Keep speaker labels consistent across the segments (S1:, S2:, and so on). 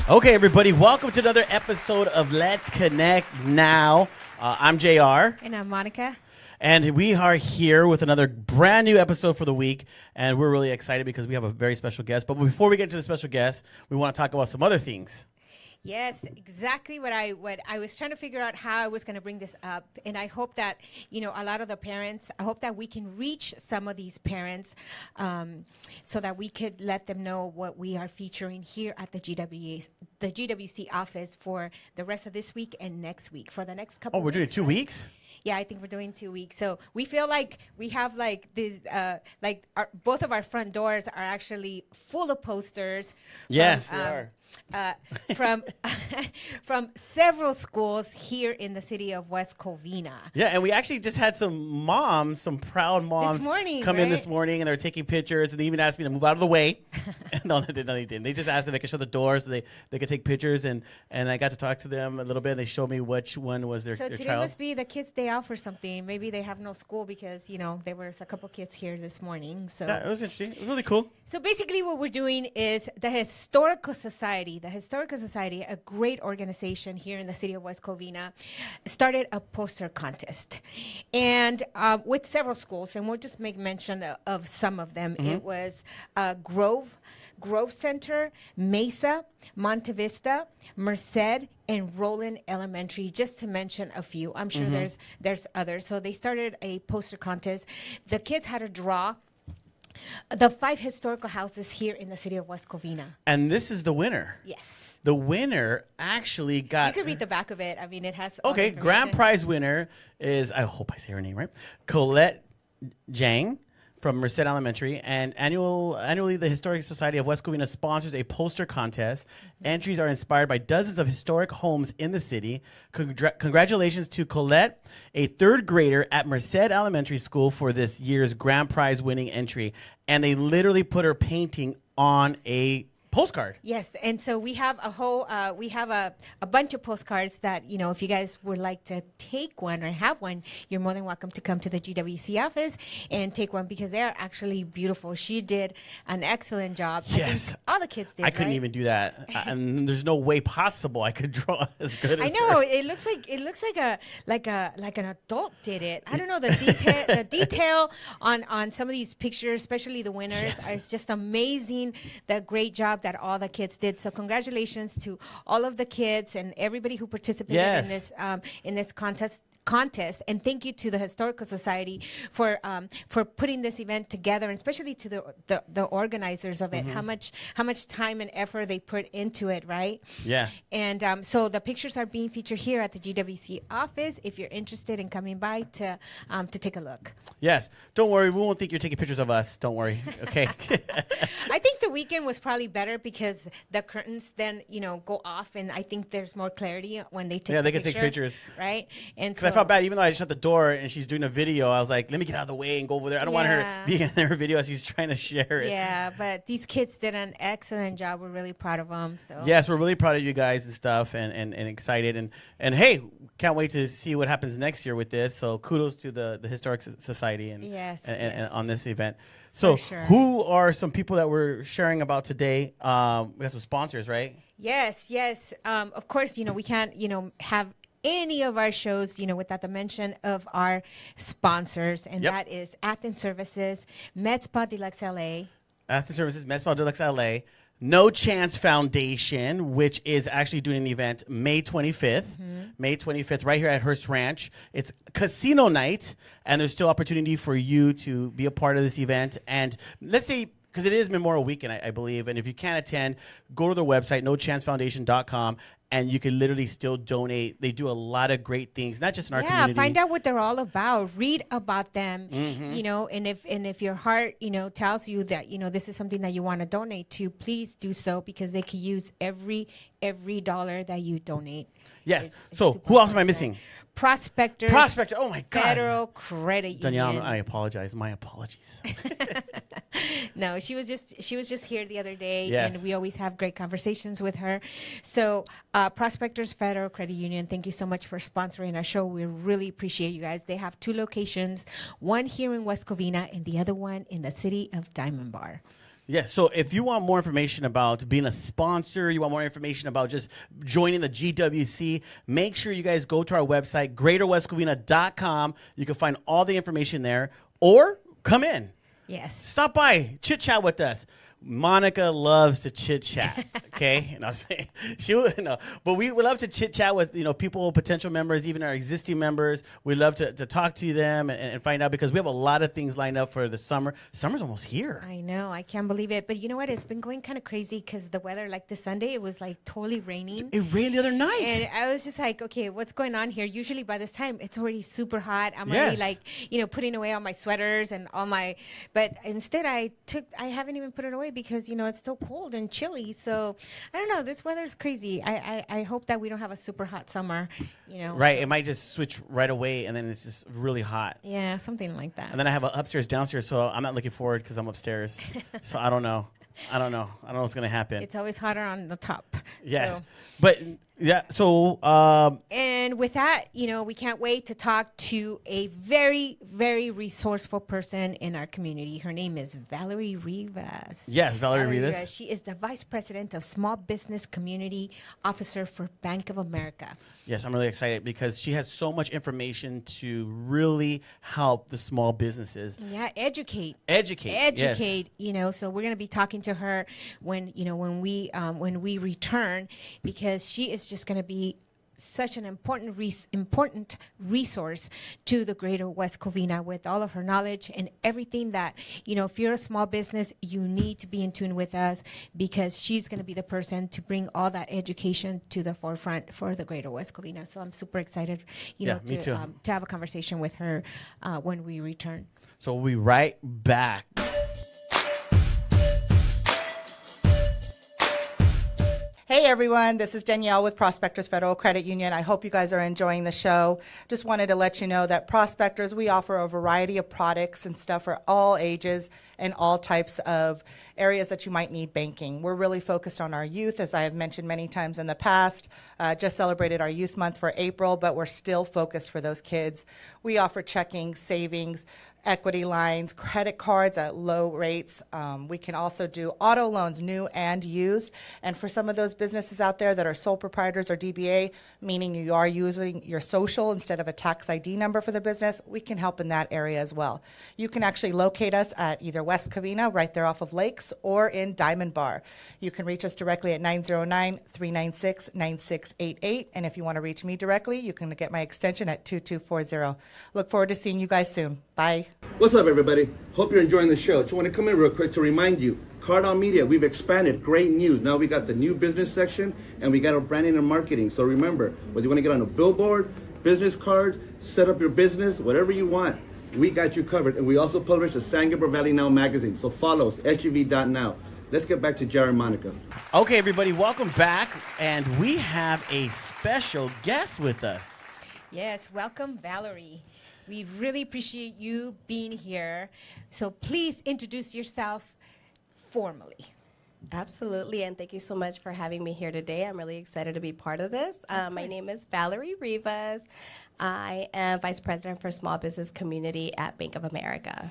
S1: Okay, everybody, welcome to another episode of Let's Connect Now. I'm JR.
S2: And I'm Monica.
S1: And we are here with another brand new episode for the week. And we're really excited because we have a very special guest. But before we get to the special guest, we want to talk about some other things.
S2: Yes, exactly what I was trying to figure out how I was going to bring this up. And I hope that, a lot of the parents, I hope that we can reach some of these parents so that we could let them know what we are featuring here at the GWC office for the rest of this week and next week, for the next couple
S1: of weeks. Oh, we're doing 2 weeks?
S2: Yeah, I think we're doing 2 weeks. So we feel like we have this, both of our front doors are actually full of posters.
S1: Yes, they are.
S2: From several schools here in the city of West Covina.
S1: Yeah, and we actually just had some proud moms come in this morning, and they were taking pictures, and they even asked me to move out of the way. No, they didn't. They just asked if they could show the door so they could take pictures, and I got to talk to them a little bit, and they showed me which one was their child.
S2: So today must be the kids' day out or something. Maybe they have no school because, there was a couple kids here this morning. So
S1: yeah, it was interesting. It was really cool.
S2: So basically what we're doing is the Historical Society, a great organization here in the city of West Covina, started a poster contest. And with several schools, and we'll just make mention of some of them. Mm-hmm. It was Grove Center, Mesa, Monte Vista, Merced, and Roland Elementary, just to mention a few. I'm sure there's others. So they started a poster contest. The kids had to draw the 5 historical houses here in the city of West Covina.
S1: And this is the winner.
S2: Yes.
S1: The winner actually got...
S2: You can read the back of it. I mean, it has...
S1: Okay, grand prize winner is, I hope I say her name right, Colette Jang from Merced Elementary. And annually, the Historic Society of West Covina sponsors a poster contest. Entries are inspired by dozens of historic homes in the city. Congratulations to Colette, a 3rd grader at Merced Elementary School, for this year's grand prize winning entry. And they literally put her painting on a postcard.
S2: Yes, and so we have a bunch of postcards that, if you guys would like to take one or have one, you're more than welcome to come to the GWC office and take one, because they are actually beautiful. She did an excellent job.
S1: Yes.
S2: I think all the kids did.
S1: I couldn't even do that. And there's no way possible I could draw as good as
S2: I know.
S1: her.
S2: It looks like an adult did it. I don't know, the detail on some of these pictures, especially the winners, is just amazing. The great job that all the kids did. So congratulations to all of the kids and everybody who participated in this contest, and thank you to the Historical Society for putting this event together, and especially to the organizers of it. How much time and effort they put into it, right?
S1: Yeah.
S2: And so the pictures are being featured here at the GWC office if you're interested in coming by to take a look.
S1: Yes. Don't worry, we won't think you're taking pictures of us. Don't worry. Okay.
S2: I think the weekend was probably better because the curtains then go off, and I think there's more clarity when they take.
S1: Yeah, they can take pictures,
S2: right? And
S1: because I felt bad, even though I shut the door and she's doing a video. I was like, let me get out of the way and go over there. I don't want her being in her video as she's trying to share it.
S2: Yeah, but these kids did an excellent job. We're really proud of them. So
S1: yes, we're really proud of you guys and stuff, and excited, and hey, can't wait to see what happens next year with this. So kudos to the Historic Society and on this event. So who are some people that we're sharing about today? We have some sponsors, right?
S2: Yes. Of course, we can't have any of our shows, without the mention of our sponsors, and that is Athens Services, Med Spa Deluxe LA.
S1: Athens Services, Med Spa Deluxe LA. No Chance Foundation, which is actually doing an event May 25th. May 25th, right here at Hearst Ranch. It's casino night, and there's still opportunity for you to be a part of this event. And let's say, because it is Memorial Weekend, I believe, and if you can't attend, go to their website, nochancefoundation.com, and you can literally still donate. They do a lot of great things, not just in our community.
S2: Yeah, find out what they're all about. Read about them, and if your heart, tells you that, this is something that you want to donate to, please do so, because they can use every dollar that you donate.
S1: Yes. So who else am I missing?
S2: Prospector.
S1: Oh my God.
S2: Federal Credit Union.
S1: Danielle, I apologize. My apologies.
S2: No, she was just here the other day, and we always have great conversations with her. So, Prospectors Federal Credit Union, thank you so much for sponsoring our show. We really appreciate you guys. They have 2 locations, one here in West Covina and the other one in the city of Diamond Bar.
S1: Yes. So if you want more information about being a sponsor, you want more information about just joining the GWC, make sure you guys go to our website, greaterwestcovina.com. You can find all the information there, or come in.
S2: Yes.
S1: Stop by, chit chat with us. Monica loves to chit chat. Okay, and I was saying she would no, but we would love to chit chat with people, potential members, even our existing members. We love to talk to them and find out, because we have a lot of things lined up for the summer. Summer's almost here.
S2: I know, I can't believe it. But you know what? It's been going kind of crazy because the weather, like this Sunday, it was like totally raining.
S1: It rained the other night,
S2: and I was just like, okay, what's going on here? Usually by this time, it's already super hot. I'm already like, putting away all my sweaters and all my. But instead, I haven't even put it away because it's still cold and chilly. So I don't know. This weather's crazy. I hope that we don't have a super hot summer.
S1: Right. It might just switch right away, and then it's just really hot.
S2: Yeah, something like that.
S1: And then I have an upstairs, downstairs, so I'm not looking forward because I'm upstairs. So I don't know. I don't know what's going to happen.
S2: It's always hotter on the top.
S1: Yes.
S2: So.
S1: But yeah, so
S2: and with that, we can't wait to talk to a very, very resourceful person in our community. Her name is Valerie Rivas.
S1: Yes, Valerie Rivas.
S2: She is the Vice President of Small Business Community Officer for Bank of America.
S1: Yes, I'm really excited because she has so much information to really help the small businesses.
S2: Yeah, educate.
S1: Yes.
S2: So we're going to be talking to her when we return, because she is just going to be such an important resource to the greater West Covina, with all of her knowledge and everything that, if you're a small business, you need to be in tune with us, because she's going to be the person to bring all that education to the forefront for the greater West Covina. So I'm super excited, to have a conversation with her when we return.
S1: So we'll be right back.
S3: Hey everyone, this is Danielle with Prospectors Federal Credit Union. I hope you guys are enjoying the show. Just wanted to let you know that Prospectors, we offer a variety of products and stuff for all ages and all types of areas that you might need banking. We're really focused on our youth, as I have mentioned many times in the past. Just celebrated our Youth Month for April, but we're still focused for those kids. We offer checking, savings, equity lines, credit cards at low rates. We can also do auto loans, new and used. And for some of those businesses out there that are sole proprietors or DBA, meaning you are using your social instead of a tax ID number for the business, we can help in that area as well. You can actually locate us at either West Covina, right there off of Lakes, or in Diamond Bar. You can reach us directly at 909-396-9688. And if you want to reach me directly, you can get my extension at 2240. Look forward to seeing you guys soon. Bye.
S4: What's up, everybody? Hope you're enjoying the show. Just want to come in real quick to remind you, Cardon Media, we've expanded. Great news. Now we got the new business section, and we got our branding and marketing. So remember, whether you want to get on a billboard, business cards, set up your business, whatever you want, we got you covered. And we also publish the San Gabriel Valley Now magazine. So follow us, SGV.now. Let's get back to Jared and Monica.
S1: Okay, everybody, welcome back. And we have a special guest with us.
S2: Yes, welcome, Valerie. We really appreciate you being here. So please introduce yourself formally.
S5: Absolutely, and thank you so much for having me here today. I'm really excited to be part of this. My name is Valerie Rivas. I am Vice President for Small Business Community at Bank of America.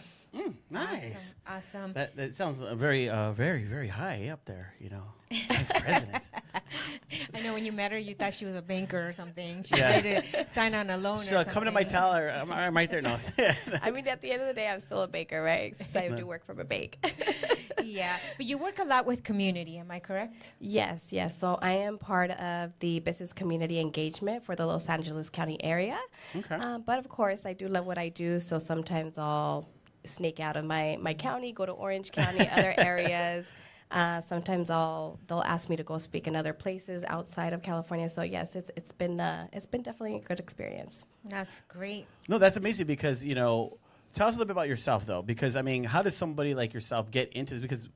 S1: Nice.
S2: Awesome.
S1: That sounds very, very high up there, Vice President.
S2: I know when you met her, you thought she was a banker or something. She
S1: Yeah.
S2: ready to sign on a loan or something.
S1: Come to my teller. I'm right there. No.
S5: I mean, at the end of the day, I'm still a baker, right? So I do work from a bank.
S2: Yeah, but you work a lot with community, am I correct?
S5: Yes. So I am part of the business community engagement for the Los Angeles County area.
S1: Okay.
S5: But of course, I do love what I do, so sometimes I'll sneak out of my county, go to Orange County, other areas. Sometimes they'll ask me to go speak in other places outside of California. So yes, it's been definitely a good experience.
S2: That's great.
S1: No, that's amazing because, tell us a little bit about yourself, though, because, how does somebody like yourself get into this? Because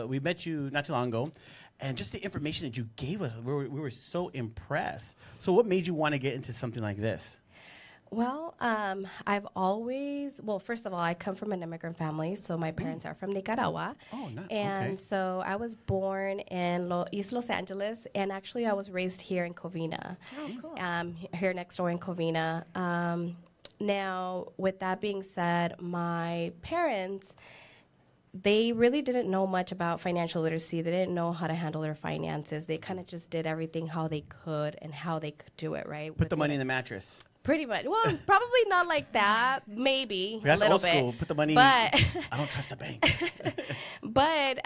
S1: we met you not too long ago, and just the information that you gave us, we were so impressed. So what made you want to get into something like this?
S5: Well, first of all, I come from an immigrant family, so my parents are from Nicaragua.
S1: Oh, nice.
S5: And
S1: Okay.
S5: so I was born in East Los Angeles, and actually I was raised here in Covina.
S2: Oh, cool.
S5: Here next door in Covina. Now, with that being said, my parents, they really didn't know much about financial literacy. They didn't know how to handle their finances. They kind of just did everything how they could and how they could do it, right?
S1: Put the money in the mattress.
S5: Pretty much. Well, probably not like that. Maybe
S1: That's
S5: a little
S1: old school.
S5: bit.
S1: Put the money.
S5: But
S1: I don't trust the banks.
S5: but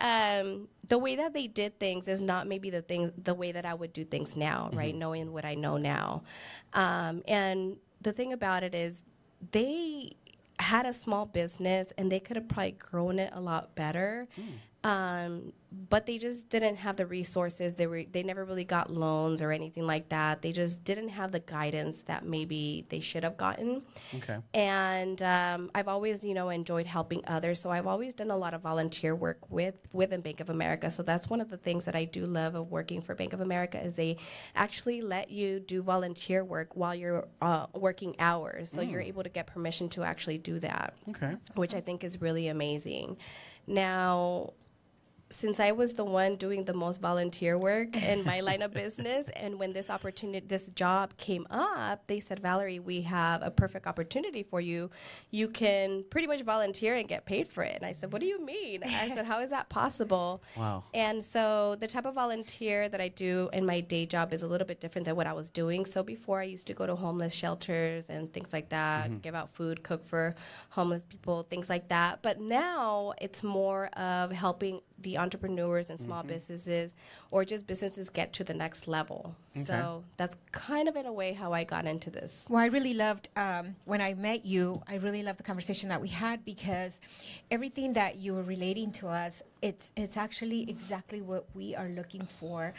S5: the way that they did things is not maybe the way that I would do things now, right? Knowing what I know now, and the thing about it is they had a small business and they could have probably grown it a lot better. But they just didn't have the resources. They never really got loans or anything like that. They just didn't have the guidance that maybe they should have gotten.
S1: Okay.
S5: And I've always, enjoyed helping others. So I've always done a lot of volunteer work within Bank of America. So that's one of the things that I do love of working for Bank of America is they actually let you do volunteer work while you're working hours. So you're able to get permission to actually do that. Okay. Which I think is really amazing. Now, since I was the one doing the most volunteer work in my line of business, and when this job came up, they said, Valerie, we have a perfect opportunity for you. You can pretty much volunteer and get paid for it. And I said, what do you mean? I said, how is that possible? Wow. And so the type of volunteer that I do in my day job is a little bit different than what I was doing. So before I used to go to homeless shelters and things like that, give out food, cook for homeless people, things like that. But now it's more of helping the entrepreneurs and small businesses or just businesses get to the next level. Okay. So that's kind of in a way how I got into this.
S2: Well, I really loved when I met you, I really loved the conversation that we had because everything that you were relating to us, it's actually exactly what we are looking for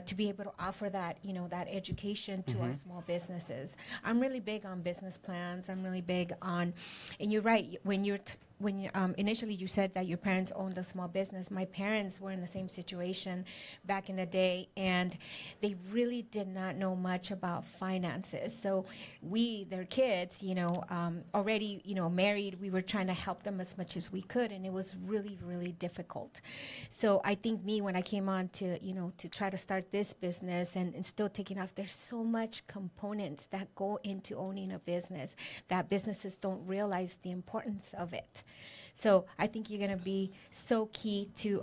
S2: to be able to offer that, that education to our small businesses. I'm really big on business plans. I'm really big on, and you're right, when initially you said that your parents owned a small business, my parents were in the same situation back in the day, and they really did not know much about finances. So their kids, already, married, we were trying to help them as much as we could, and it was really, really difficult. So I think when I came on to, to try to start this business and still taking off, there's so much components that go into owning a business that businesses don't realize the importance of it. So I think you're going to be so key to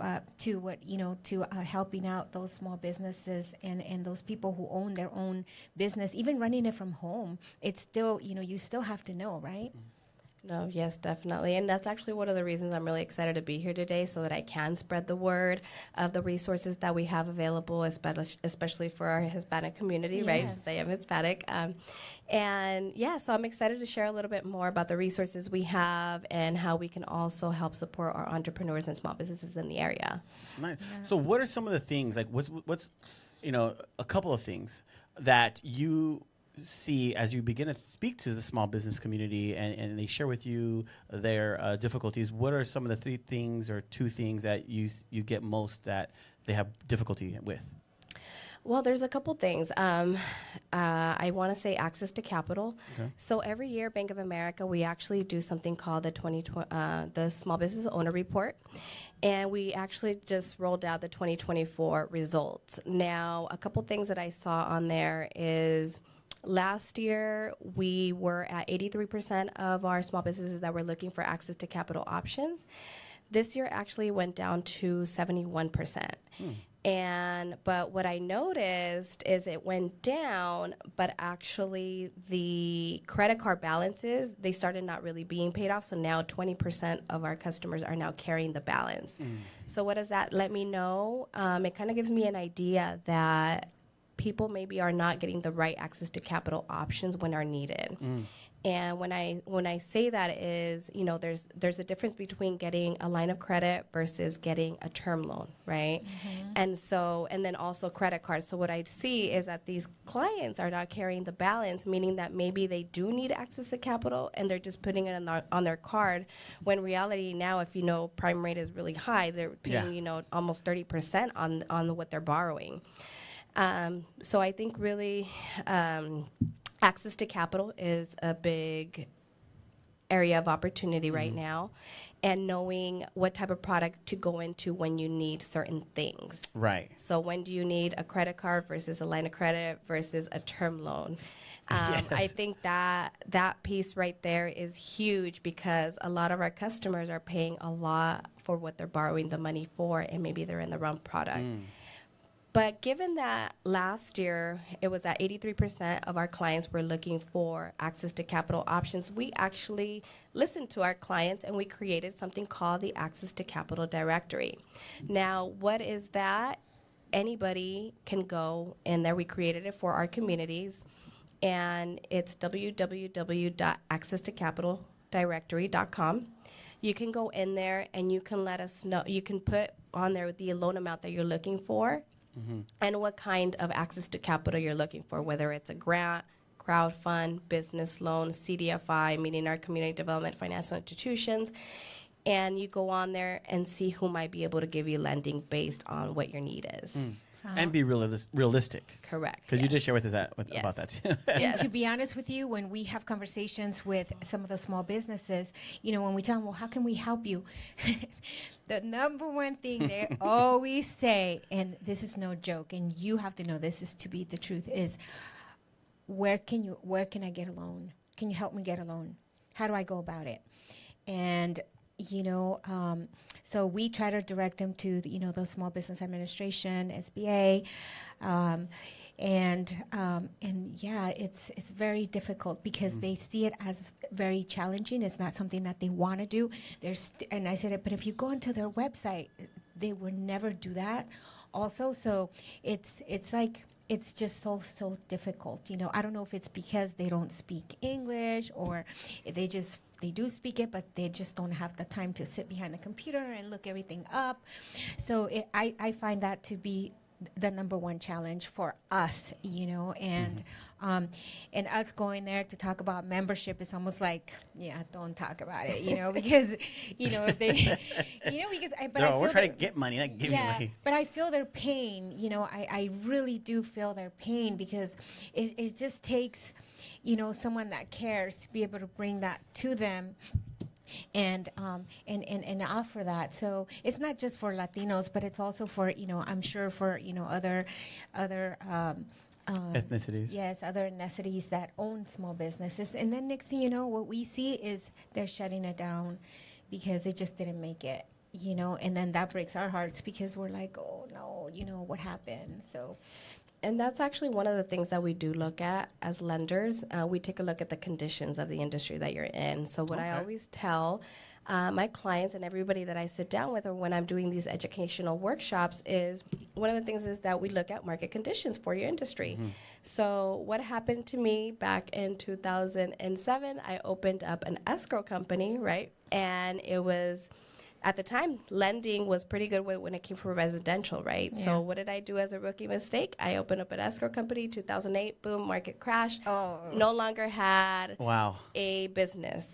S2: helping out those small businesses and those people who own their own business, even running it from home. It's still, you still have to know, right?
S5: No, yes, definitely. And that's actually one of the reasons I'm really excited to be here today so that I can spread the word of the resources that we have available, especially for our Hispanic community, right? Since I am Hispanic. So I'm excited to share a little bit more about the resources we have and how we can also help support our entrepreneurs and small businesses in the area.
S1: Nice. Yeah. So what are some of the things, like what's a couple of things that you see as you begin to speak to the small business community and they share with you their difficulties? What are some of the 3 things or 2 things that you get most that they have difficulty with?
S5: Well, there's a couple things. I want to say access to capital. Okay. So every year, Bank of America, we actually do something called the Small Business Owner Report. And we actually just rolled out the 2024 results. Now, a couple things that I saw on there is last year, we were at 83% of our small businesses that were looking for access to capital options. This year actually went down to 71%. But what I noticed is it went down, but actually the credit card balances, they started not really being paid off. So now 20% of our customers are now carrying the balance. So what does that let me know? It kind of gives me an idea that people maybe are not getting the right access to capital options when are needed. And when I say that is, there's a difference between getting a line of credit versus getting a term loan, right? And then also credit cards. So what I see is that these clients are not carrying the balance, meaning that maybe they do need access to capital and they're just putting it on their card. When reality now, if prime rate is really high, they're paying almost 30% on what they're borrowing. So I think really access to capital is a big area of opportunity right now, and knowing what type of product to go into when you need certain things. Right. So when do you need a credit card versus a line of credit versus a term loan? I think that piece right there is huge because a lot of our customers are paying a lot for what they're borrowing the money for, and maybe they're in the wrong product. But given that last year it was at 83% of our clients were looking for access to capital options, we actually listened to our clients and we created something called the Access to Capital Directory. Now, what is that? Anybody can go in there. We created it for our communities, and it's www.accesstocapitaldirectory.com. You can go in there and you can let us know. You can put on there the loan amount that you're looking for. And what kind of access to capital you're looking for, whether it's a grant, crowdfund, business loan, CDFI, meaning our community development financial institutions. And you go on there and see who might be able to give you lending based on what your need is.
S1: And be realistic.
S5: Correct.
S1: Because you
S5: yes.
S1: just shared with us
S5: Yes.
S1: about that.
S2: And to be honest with you, when we have conversations with some of the small businesses, when we tell them, well, how can we help you? The number one thing they always say, and this is no joke, and you have to know this is to be the truth, is where can I get a loan? Can you help me get a loan? How do I go about it? And so we try to direct them to the Small Business Administration, SBA, and yeah, it's very difficult because they see it as very challenging. It's not something that they want to do. And I said it, but if you go onto their website, they would never do that. Also, so it's like. It's just so difficult. I don't know if it's because they don't speak English or they do speak it, but they just don't have the time to sit behind the computer and look everything up. So I find that to be the number one challenge for us, and us going there to talk about membership is almost like, don't talk about it, because, if they, because
S1: We're trying to get money, not give you money.
S2: But I feel their pain, I really do feel their pain because it just takes, someone that cares to be able to bring that to them and offer that. So it's not just for Latinos, but it's also for I'm sure for other
S1: ethnicities.
S2: Yes, other ethnicities that own small businesses. And then next thing you know, what we see is they're shutting it down because it just didn't make it. And then that breaks our hearts because we're like, oh no, what happened? So.
S5: And that's actually one of the things that we do look at as lenders. We take a look at the conditions of the industry that you're in. So what I always tell my clients and everybody that I sit down with or when I'm doing these educational workshops is one of the things is that we look at market conditions for your industry. So what happened to me back in 2007, I opened up an escrow company, right? And it was... At the time, lending was pretty good when it came from residential, right?
S2: Yeah.
S5: So what did I do as a rookie mistake? I opened up an escrow company, 2008, boom, market crash.
S2: Oh.
S5: No longer had
S1: Wow.
S5: a business.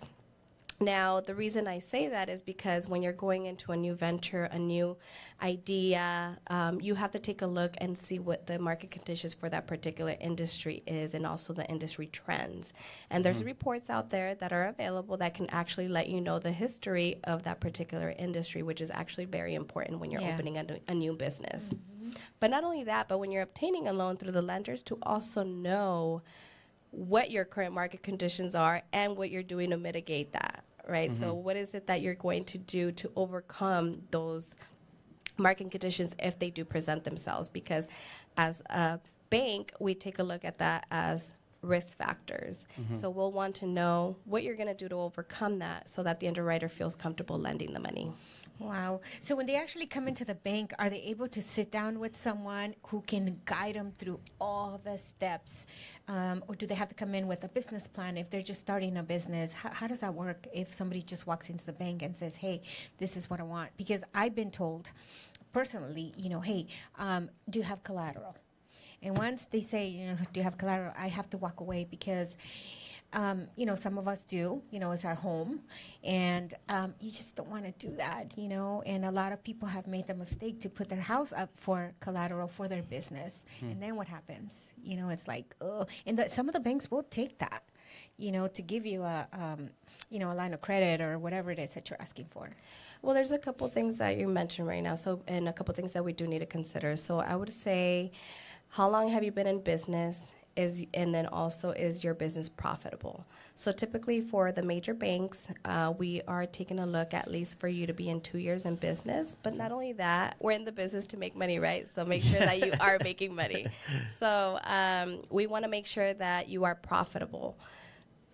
S5: Now, the reason I say that is because when you're going into a new venture, a new idea, you have to take a look and see what the market conditions for that particular industry is and also the industry trends. And there's reports out there that are available that can actually let you know the history of that particular industry, which is actually very important when you're opening a new business. But not only that, but when you're obtaining a loan through the lenders, to also know what your current market conditions are and what you're doing to mitigate that. Right. So what is it that you're going to do to overcome those market conditions if they do present themselves? Because as a bank, we take a look at that as risk factors. So we'll want to know what you're going to do to overcome that so that the underwriter feels comfortable lending the money.
S2: Wow. So when they actually come into the bank, are they able to sit down with someone who can guide them through all the steps? Or do they have to come in with a business plan if they're just starting a business? How does that work if somebody just walks into the bank and says, hey, this is what I want? Because I've been told personally, hey, do you have collateral? And once they say, do you have collateral, I have to walk away because some of us do, it's our home, and you just don't want to do that, and a lot of people have made the mistake to put their house up for collateral for their business. And then what happens? It's like, oh, and some of the banks will take that, to give you a line of credit or whatever it is that you're asking for.
S5: Well, there's a couple things that you mentioned right now, and a couple things that we do need to consider. So I would say, how long have you been in business? and then also is your business profitable? So typically for the major banks, we are taking a look at least for you to be in 2 years in business. But not only that, we're in the business to make money, right? So make sure that you are making money. So we want to make sure that you are profitable.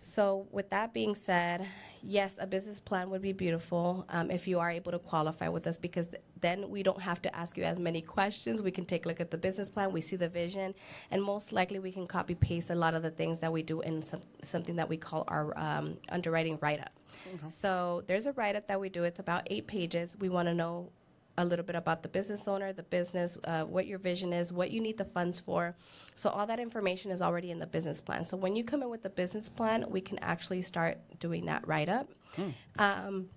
S5: So with that being said, yes, a business plan would be beautiful if you are able to qualify with us, because then we don't have to ask you as many questions. We can take a look at the business plan, we see the vision, and most likely we can copy paste a lot of the things that we do in something that we call our underwriting write-up. So there's a write-up that we do. It's about 8 pages. We want to know a little bit about the business owner, the business, what your vision is, what you need the funds for. So all that information is already in the business plan. So when you come in with the business plan, we can actually start doing that write-up. And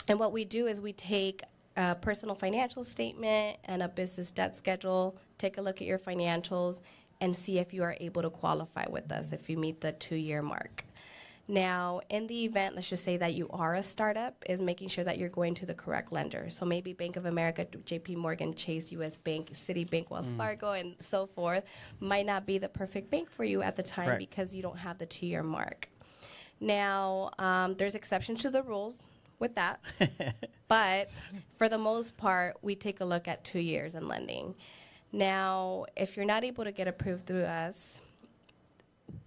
S5: what we do is we take a personal financial statement and a business debt schedule, take a look at your financials, and see if you are able to qualify with us, if you meet the 2-year mark. Now, in the event, let's just say that you are a startup, is making sure that you're going to the correct lender. So maybe Bank of America, JP Morgan, Chase, US Bank, Citibank, Wells Fargo, and so forth might not be the perfect bank for you at the time because you don't have the 2-year mark. Now, there's exceptions to the rules with that. But for the most part, we take a look at 2 years in lending. Now, if you're not able to get approved through us,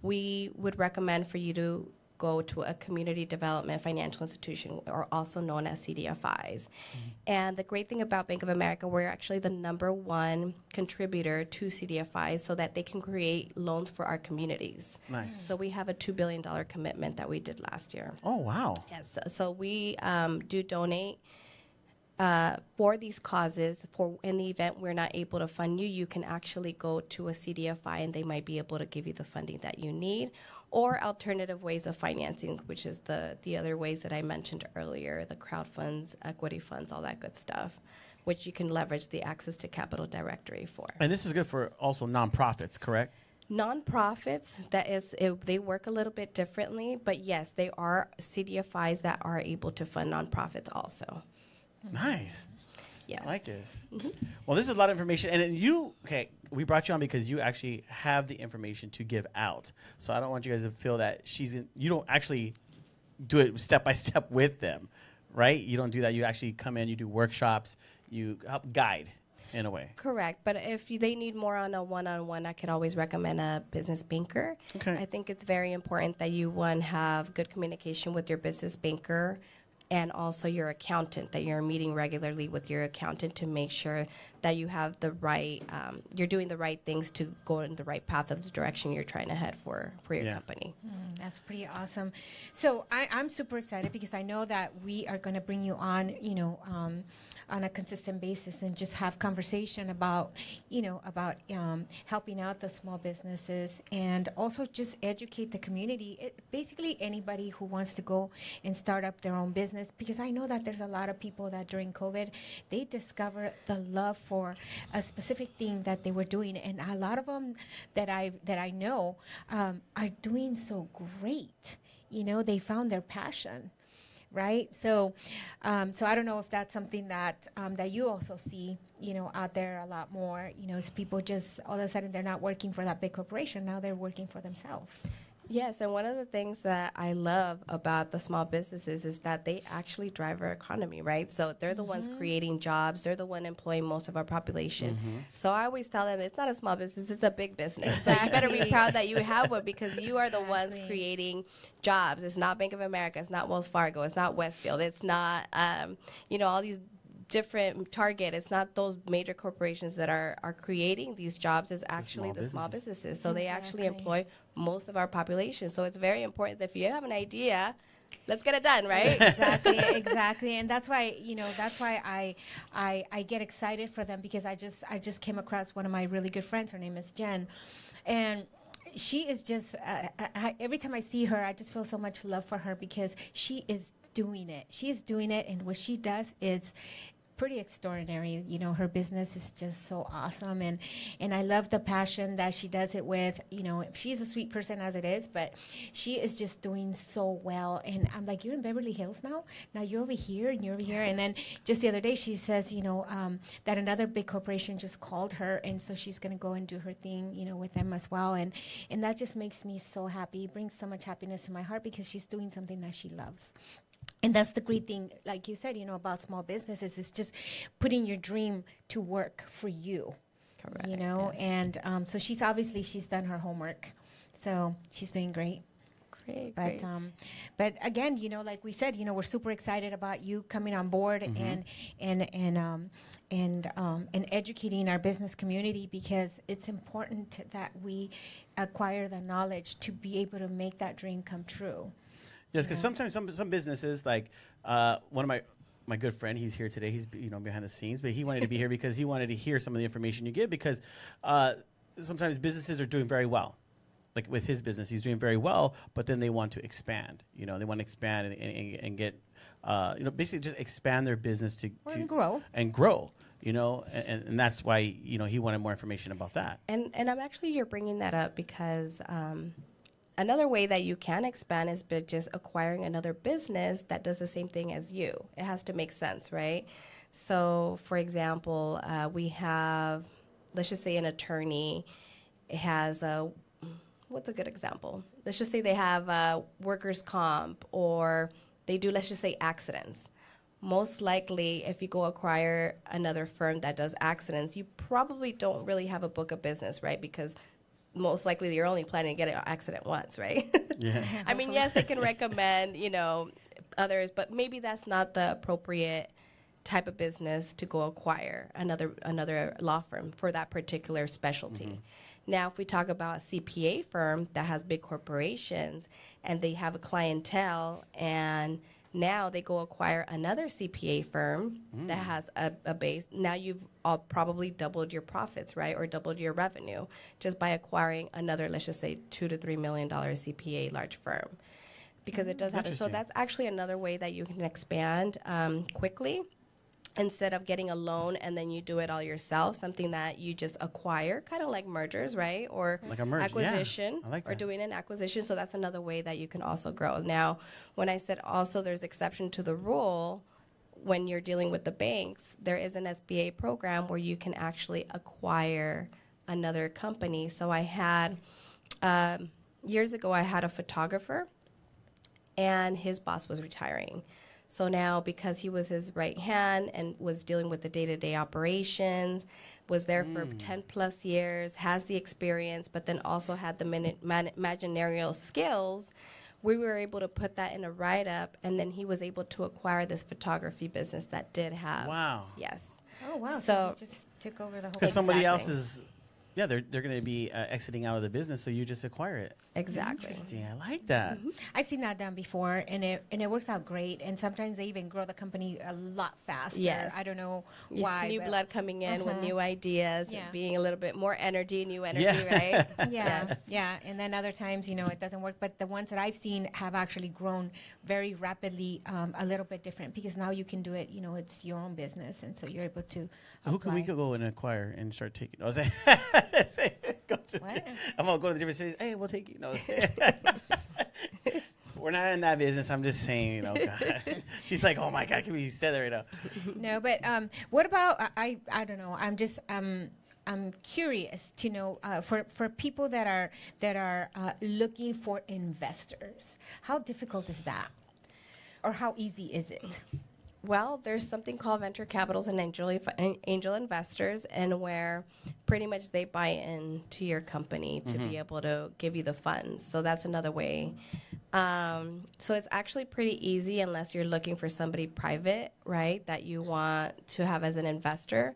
S5: we would recommend for you to go to a community development financial institution, or also known as CDFIs. And the great thing about Bank of America, we're actually the #1 contributor to CDFIs so that they can create loans for our communities.
S1: Nice.
S5: So we have a $2 billion commitment that we did last year.
S1: Oh, wow.
S5: Yes, so we do donate for these causes. For in the event we're not able to fund you, you can actually go to a CDFI and they might be able to give you the funding that you need, or alternative ways of financing, which is the other ways that I mentioned earlier, the crowd funds, equity funds, all that good stuff, which you can leverage the Access to Capital Directory for.
S1: And this is good for also nonprofits, correct?
S5: Nonprofits, they work a little bit differently, but yes, they are CDFIs that are able to fund nonprofits also.
S1: Nice.
S5: Yes.
S1: I like this. Well, this is a lot of information. And then we brought you on because you actually have the information to give out. So I don't want you guys to feel that you don't actually do it step by step with them, right? You don't do that. You actually come in, you do workshops, you help guide in a way.
S5: Correct. But if they need more on a one-on-one, I could always recommend a business banker.
S1: Okay.
S5: I think it's very important that you, one, have good communication with your business banker, and also your accountant, that you're meeting regularly with your accountant to make sure that you have the right, you're doing the right things to go in the right path of the direction you're trying to head for your company.
S2: That's pretty awesome. So I'm super excited because I know that we are going to bring you on, on a consistent basis and just have conversation about helping out the small businesses, and also just educate the community. Basically anybody who wants to go and start up their own business, because I know that there's a lot of people that during COVID, they discovered the love for a specific thing that they were doing, and a lot of them that I know are doing so great. They found their passion. Right, so I don't know if that's something that you also see, out there a lot more. Is people just all of a sudden they're not working for that big corporation, now they're working for themselves.
S5: Yes, and one of the things that I love about the small businesses is that they actually drive our economy, right? So they're the ones creating jobs. They're the one employing most of our population. So I always tell them it's not a small business, it's a big business. So you better be proud that you have one, because you are the ones creating jobs. It's not Bank of America. It's not Wells Fargo. It's not Westfield. It's not, all these different Target. It's not those major corporations that are creating these jobs. It's actually the small businesses. So they actually employ most of our population. So it's very important that if you have an idea, let's get it done, right?
S2: Exactly. And that's why, I get excited for them, because I just came across one of my really good friends. Her name is Jen. And she is just, every time I see her, I just feel so much love for her, because she is doing it. She is doing it. And what she does is pretty extraordinary. You know, her business is just so awesome, and I love the passion that she does it with. You know, she's a sweet person as it is, but she is just doing so well. And I'm like, you're in Beverly Hills now? Now you're over here and you're over here. And then just the other day she says, you know, that another big corporation just called her, and so she's going to go and do her thing, you know, with them as well. And that just makes me so happy. It brings so much happiness to my heart because she's doing something that she loves. And that's the great thing, like you said, you know, about small businesses, is just putting your dream to work for you.
S5: Correct,
S2: You know,
S5: yes.
S2: and so she's done her homework. So she's doing great.
S5: Great,
S2: But
S5: great.
S2: but again, you know, like we said, you know, we're super excited about you coming on board and educating our business community, because it's important that we acquire the knowledge to be able to make that dream come true.
S1: Yes, because sometimes some businesses, like one of my good friend, he's here today. He's behind the scenes, but he wanted to be here because he wanted to hear some of the information you give, because sometimes businesses are doing very well. Like with his business, he's doing very well, but then they want to expand. You know, they want to expand and get, basically just expand their business to
S2: grow.
S1: And grow. You know, and that's why, you know, he wanted more information about that.
S5: And I'm actually, you're bringing that up because another way that you can expand is by just acquiring another business that does the same thing as you. It has to make sense, right? So, for example, we have, let's just say, an attorney has what's a good example? Let's just say they have workers' comp, or they do, let's just say, accidents. Most likely, if you go acquire another firm that does accidents, you probably don't really have a book of business, right? Because most likely you're only planning to get an accident once, right?
S1: Yeah.
S5: I mean, yes, they can recommend, you know, others, but maybe that's not the appropriate type of business to go acquire another law firm for that particular specialty. Mm-hmm. Now, if we talk about a CPA firm that has big corporations and they have a clientele, and now they go acquire another CPA firm that has a base. Now you've probably doubled your profits, right? Or doubled your revenue just by acquiring another, let's just say, $2 to $3 million CPA large firm. Because it does happen. So that's actually another way that you can expand quickly. Instead of getting a loan and then you do it all yourself, something that you just acquire, kind of like mergers, right? Or
S1: like a merge,
S5: acquisition,
S1: yeah. I like
S5: or
S1: that.
S5: doing an acquisition. So that's another way that you can also grow. Now, when I said also there's exception to the rule, when you're dealing with the banks, there is an SBA program where you can actually acquire another company. So I had, years ago, I had a photographer, and his boss was retiring. So now, because he was his right hand and was dealing with the day-to-day operations, was there for 10 plus years, has the experience, but then also had the managerial skills, we were able to put that in a write-up, and then he was able to acquire this photography business that did have.
S1: Wow.
S5: Yes.
S2: Oh, wow.
S5: So
S2: you just took over the whole
S1: Because somebody else
S5: Exactly.
S1: is, they're going to be exiting out of the business, so you just acquire it.
S5: Exactly.
S1: Interesting. I like that.
S2: I've seen that done before, and it works out great. And sometimes they even grow the company a lot faster.
S5: Yes.
S2: I don't know
S5: It's
S2: why.
S5: new
S2: but-
S5: blood coming in with new ideas,
S2: Yeah.
S5: being a little bit more energy, new energy,
S1: Yeah.
S5: right?
S2: Yeah,
S5: Yes.
S2: yeah. And then other times, it doesn't work. But the ones that I've seen have actually grown very rapidly, a little bit different, because now you can do it. It's your own business, and so you're able to.
S1: So who can we
S2: apply.
S1: go and acquire and start taking? No,
S2: What?
S1: I'm gonna go to the different cities. Hey, we'll take you. No, we're not in that business. I'm just saying, God. She's like, oh my God, can we say that right now?
S2: No, but what about I don't know. I'm curious to know for people that are looking for investors. How difficult is that, or how easy is it?
S5: Well, there's something called venture capitals and angel investors, and where pretty much they buy into your company to be able to give you the funds. So that's another way. So it's actually pretty easy unless you're looking for somebody private, right, that you want to have as an investor.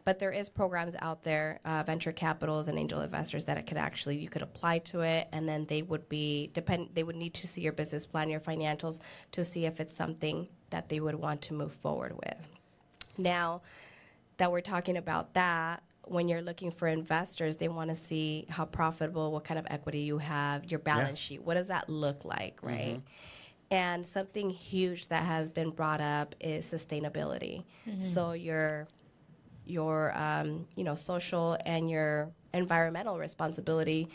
S5: But there is programs out there, venture capitals and angel investors, that you could apply to it, and then they would they would need to see your business plan, your financials, to see if it's something that they would want to move forward with. Now that we're talking about that, when you're looking for investors, they want to see how profitable, what kind of equity you have, your balance sheet. What does that look like, right? And something huge that has been brought up is sustainability. So your social and your environmental responsibility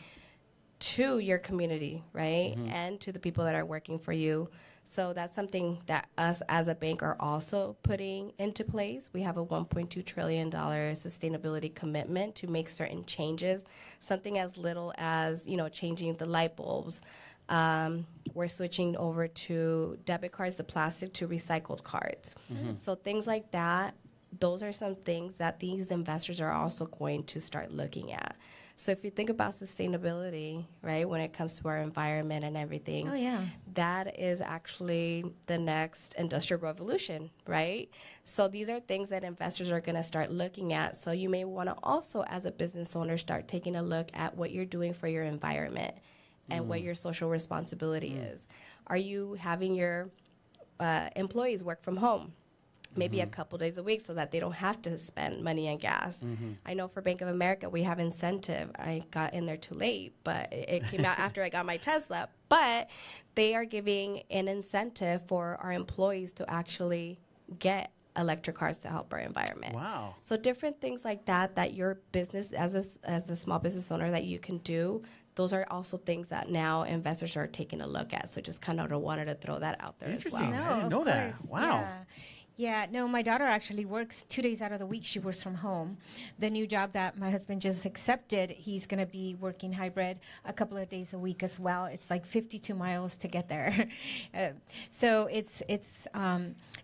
S5: to your community, right? And to the people that are working for you. So that's something that us as a bank are also putting into place. We have a $1.2 trillion sustainability commitment to make certain changes, something as little as, changing the light bulbs. We're switching over to debit cards, the plastic, to recycled cards. So things like that, those are some things that these investors are also going to start looking at. So if you think about sustainability, right, when it comes to our environment and everything, that is actually the next industrial revolution, right? So these are things that investors are going to start looking at. So you may want to also, as a business owner, start taking a look at what you're doing for your environment and what your social responsibility is. Are you having your employees work from home? Maybe a couple days a week so that they don't have to spend money on gas. I know for Bank of America, we have incentive. I got in there too late, but it came out after I got my Tesla. But they are giving an incentive for our employees to actually get electric cars to help our environment.
S1: Wow.
S5: So different things like that your business, as a small business owner, that you can do, those are also things that now investors are taking a look at. So just kind of wanted to throw that out there as well.
S1: Interesting. I didn't know that. Wow.
S2: Yeah, no, my daughter actually works 2 days out of the week. She works from home. The new job that my husband just accepted, he's going to be working hybrid a couple of days a week as well. It's like 52 miles to get there. So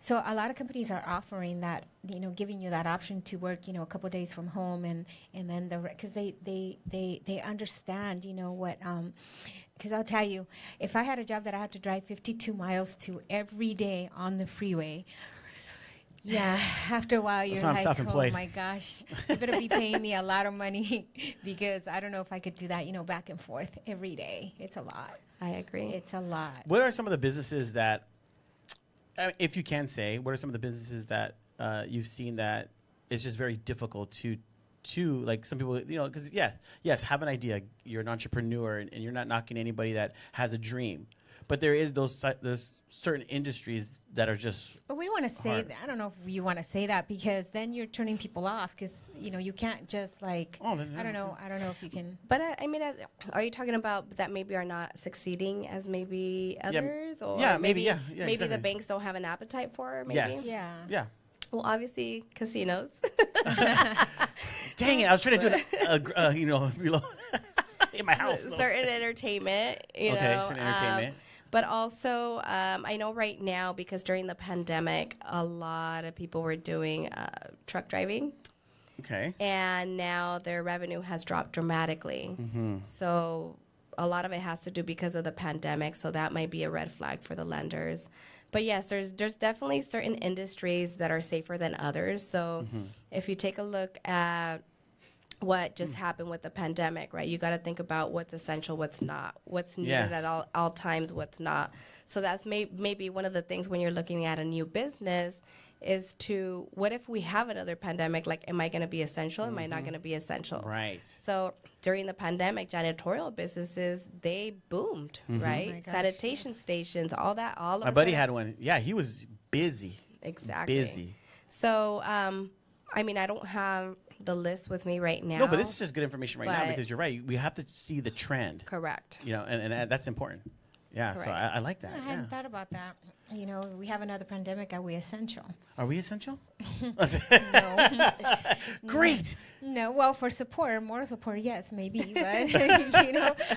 S2: so a lot of companies are offering that, giving you that option to work, a couple of days from home, and then because they understand, what. Because I'll tell you, if I had a job that I had to drive 52 miles to every day on the freeway. Yeah, after a while, you're like, oh my gosh, you better be paying me a lot of money because I don't know if I could do that, back and forth every day. It's a lot.
S5: I agree.
S2: It's a lot.
S1: What are some of the businesses that, if you can say, what are some of the businesses that you've seen that it's just very difficult to like some people, because yes, have an idea. You're an entrepreneur and you're not knocking anybody that has a dream. But there's certain industries that are just.
S2: But we don't want to say that. I don't know if you want to say that because then you're turning people off because you can't just like. I don't know if you can.
S5: But are you talking about that maybe are not succeeding as maybe others, or maybe
S1: exactly.
S5: the banks don't have an appetite for? Maybe.
S1: Yes.
S2: Yeah.
S5: Well, obviously casinos.
S1: Dang it! I was trying to do it. In my house.
S5: Certain entertainment.
S1: Certain entertainment.
S5: But also, I know right now, because during the pandemic, a lot of people were doing truck driving.
S1: Okay.
S5: And now their revenue has dropped dramatically. So a lot of it has to do because of the pandemic. So that might be a red flag for the lenders. But yes, there's definitely certain industries that are safer than others. So if you take a look at what just happened with the pandemic, right? You got to think about what's essential, what's not, what's needed at all times, what's not. So that's maybe one of the things when you're looking at a new business is to, what if we have another pandemic? Like, am I going to be essential? Am I not going to be essential?
S1: Right.
S5: So during the pandemic, janitorial businesses, they boomed, right?
S2: Oh my gosh,
S5: Sanitation stations, all that, all of
S1: My buddy had one. Yeah, he was busy.
S5: Exactly.
S1: Busy.
S5: So, I don't have the list with me right now.
S1: No, but this is just good information right now because you're right. We have to see the trend.
S5: Correct.
S1: And that's important. Yeah,
S5: Correct.
S1: so I like that.
S2: I hadn't thought about that. We have another pandemic. Are we essential?
S1: Are we essential?
S2: No.
S1: Great.
S2: No. Well, for support, moral support, yes, maybe. But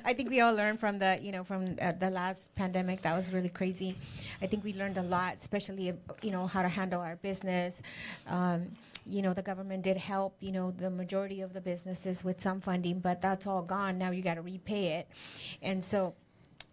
S2: I think we all learned from the last pandemic. That was really crazy. I think we learned a lot, especially how to handle our business. The government did help, the majority of the businesses with some funding, but that's all gone. Now you got to repay it. And so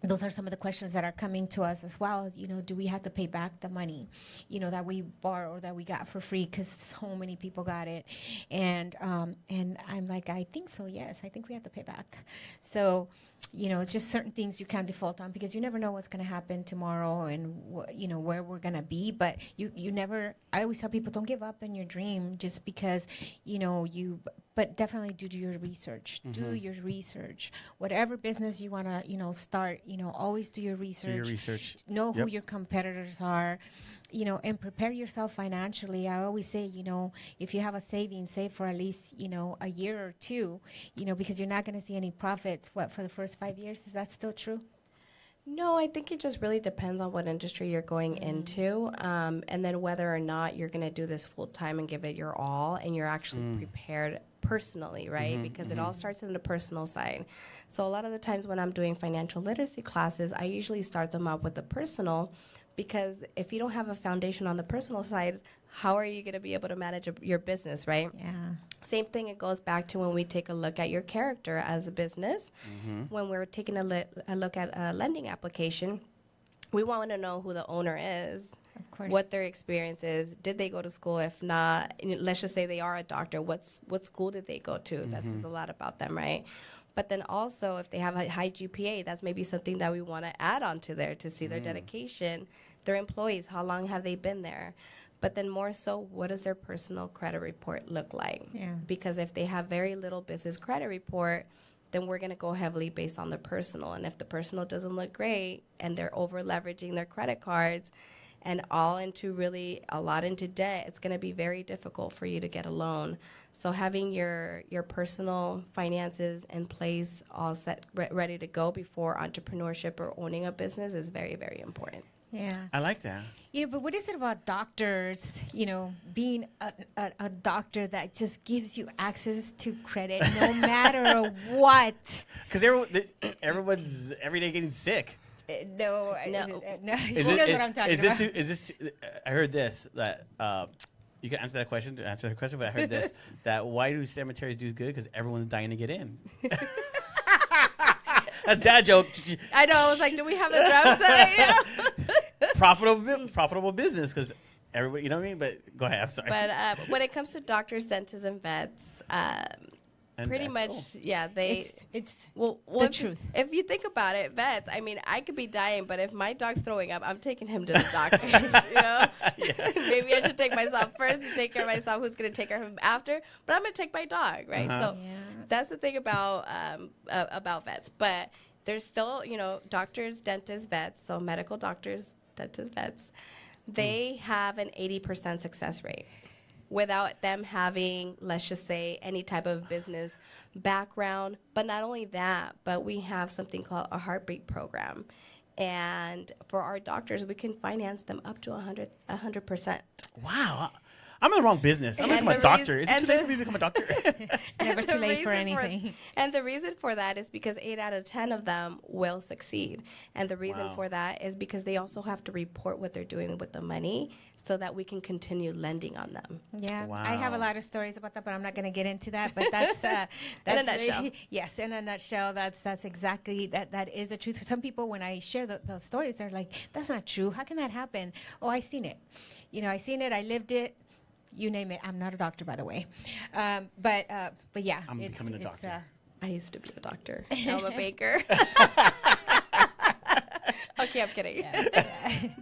S2: those are some of the questions that are coming to us as well. Do we have to pay back the money, that we borrowed or that we got for free because so many people got it? And I'm like, I think so, yes. I think we have to pay back. So it's just certain things you can't default on because you never know what's going to happen tomorrow and where we're going to be. But you never. I always tell people, don't give up in your dream just because But definitely do your research. Do your research. Whatever business you want to start, always do your research.
S1: Do your research.
S2: Know who your competitors are. And prepare yourself financially. I always say, if you have a savings, save for at least, a year or two, because you're not going to see any profits, for the first 5 years. Is that still true?
S5: No, I think it just really depends on what industry you're going into, and then whether or not you're going to do this full time and give it your all, and you're actually prepared personally, right? Because it all starts in the personal side. So a lot of the times when I'm doing financial literacy classes, I usually start them out with the personal, because if you don't have a foundation on the personal side, how are you going to be able to manage your business, right?
S2: Yeah.
S5: Same thing, it goes back to when we take a look at your character as a business. When we're taking a look at a lending application, we want to know who the owner is,
S2: Of course.
S5: what their experience is. Did they go to school? If not, let's just say they are a doctor. What school did they go to? That says a lot about them, right? But then also, if they have a high GPA, that's maybe something that we want to add on to there to see their dedication, their employees, how long have they been there? But then more so, what does their personal credit report look like?
S2: Yeah.
S5: Because if they have very little business credit report, then we're going to go heavily based on the personal. And if the personal doesn't look great and they're over leveraging their credit cards and a lot into debt, it's going to be very difficult for you to get a loan. So having your personal finances in place, all set, ready to go before entrepreneurship or owning a business is very, very important.
S2: Yeah.
S1: I like that.
S2: But what is it about doctors, being a doctor that just gives you access to credit no matter what?
S1: Because everyone's every day getting sick.
S2: No. She
S1: Is
S2: knows
S1: it-
S2: what I'm talking
S1: is
S2: about.
S1: this? I heard this that you can answer the question, but I heard this that why do cemeteries do good? Because everyone's dying to get in. A dad joke.
S5: I know. I was like, do we have the drums right now?
S1: Profitable business because everybody, you know what I mean? But go ahead. I'm sorry.
S5: But when it comes to doctors, dentists, and vets,
S1: And
S5: pretty
S1: vets,
S5: much, yeah, they.
S2: It's
S5: Well,
S2: the
S5: if,
S2: truth.
S5: If you think about it, vets, I mean, I could be dying, but if my dog's throwing up, I'm taking him to the doctor. Maybe I should take myself first and take care of myself. Who's going to take care of him after? But I'm going to take my dog, right? So that's the thing about vets. But there's still, doctors, dentists, vets. So medical doctors, dentists, vets. They have an 80% success rate. Without them having, let's just say, any type of business background. But not only that, but we have something called a heartbeat program. And for our doctors, we can finance them up to 100%.
S1: wow. I'm in the wrong business. I'm going to become a doctor. Is it too late for me to become a doctor?
S2: It's never too late for anything.
S5: And the reason for that is because 8 out of 10 of them will succeed. And the reason for that is because they also have to report what they're doing with the money so that we can continue lending on them.
S2: Yeah,
S1: Wow.
S2: I have a lot of stories about that, but I'm not going to get into that. But that's
S5: In a nutshell.
S2: Yes, in a nutshell, that's exactly that is the truth. Some people, when I share those stories, they're like, "That's not true. How can that happen?" Oh, I seen it. I seen it. I lived it. You name it. I'm not a doctor, by the way. But yeah,
S1: I'm becoming a doctor.
S5: I used to be a doctor. Now I'm a baker. Okay, I'm kidding.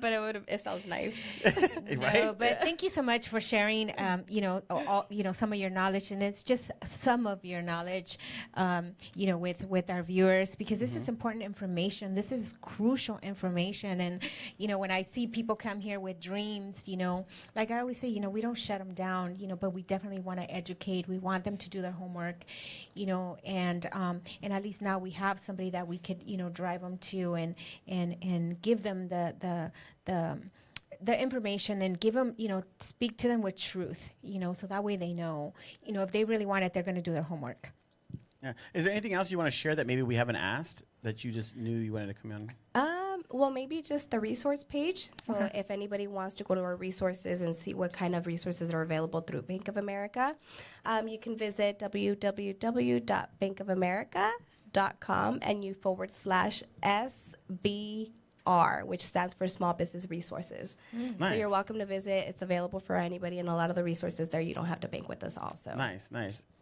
S5: But it sounds nice.
S2: No, but thank you so much for sharing. Some of your knowledge, and it's just some of your knowledge, with our viewers, because this is important information. This is crucial information, and when I see people come here with dreams, like I always say, we don't shut them down, but we definitely want to educate. We want them to do their homework, and at least now we have somebody that we could, drive them to and give them the information and give them, speak to them with truth, so that way they know, if they really want it, they're going to do their homework.
S1: Yeah. Is there anything else you want to share that maybe we haven't asked that you just knew you wanted to come on?
S5: Well, maybe just the resource page. So if anybody wants to go to our resources and see what kind of resources are available through Bank of America, you can visit www.bankofamerica.com and you /SB SBR, which stands for Small Business Resources. So
S1: Nice.
S5: you're welcome to visit. It's available for anybody, and a lot of the resources there you don't have to bank with us also.
S1: Nice.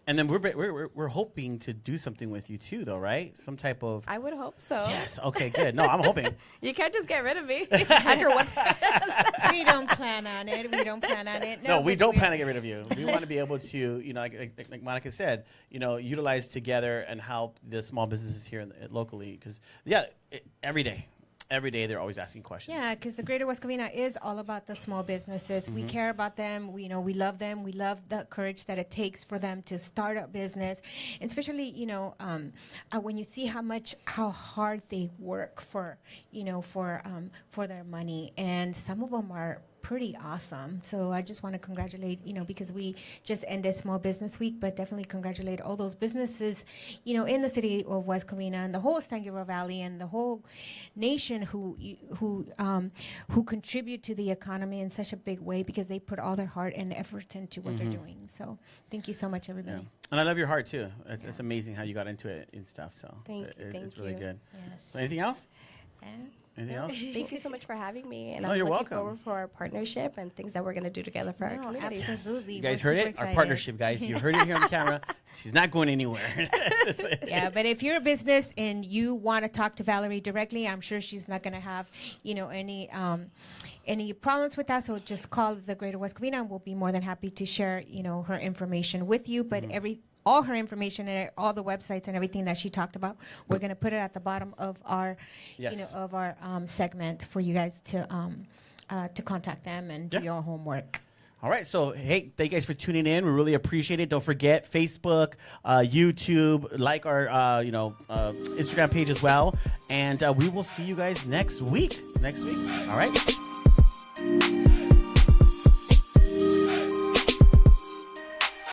S1: And then we're hoping to do something with you too, though, right? Some type of.
S5: I would hope so.
S1: Yes. Okay. Good. No, I'm hoping.
S5: You can't just get rid of me after one.
S2: We don't plan on it.
S1: No, we don't plan to get rid of you. We want to be able to, like Monica said, utilize together and help the small businesses here locally. Because every day they're always asking questions.
S2: Yeah, because the Greater West Covina is all about the small businesses. We care about them. We love them. We love the courage that it takes for them to start a business, and especially when you see how hard they work for their money, and some of them are pretty awesome. So I just want to congratulate, because we just ended Small Business Week, but definitely congratulate all those businesses, in the city of West Covina and the whole San Gabriel Valley and the whole nation who contribute to the economy in such a big way because they put all their heart and effort into what they're doing. So thank you so much, everybody.
S1: Yeah. And I love your heart too. It's amazing how you got into it and stuff. So it's really good.
S2: Yes.
S1: So anything else? Anything else?
S5: Thank you so much for having me, and
S1: No,
S5: I'm
S1: you're
S5: looking
S1: welcome.
S5: forward for our partnership and things that we're going to do together for our
S2: No,
S5: community.
S2: absolutely.
S1: You guys
S2: We're
S1: heard
S2: super
S1: it? Our
S2: excited.
S1: partnership, guys. You heard it here on the camera. She's not going anywhere.
S2: Yeah, but if you're a business and you want to talk to Valerie directly, I'm sure she's not going to have, any problems with that. So just call the Greater West Covina, and we'll be more than happy to share, her information with you. But all her information and all the websites and everything that she talked about, we're going to put it at the bottom of our,
S1: Yes.
S2: segment for you guys to contact them and do
S1: Yeah.
S2: your homework.
S1: All right. So, hey, thank you guys for tuning in. We really appreciate it. Don't forget Facebook, YouTube, like our, Instagram page as well. And we will see you guys next week. All right.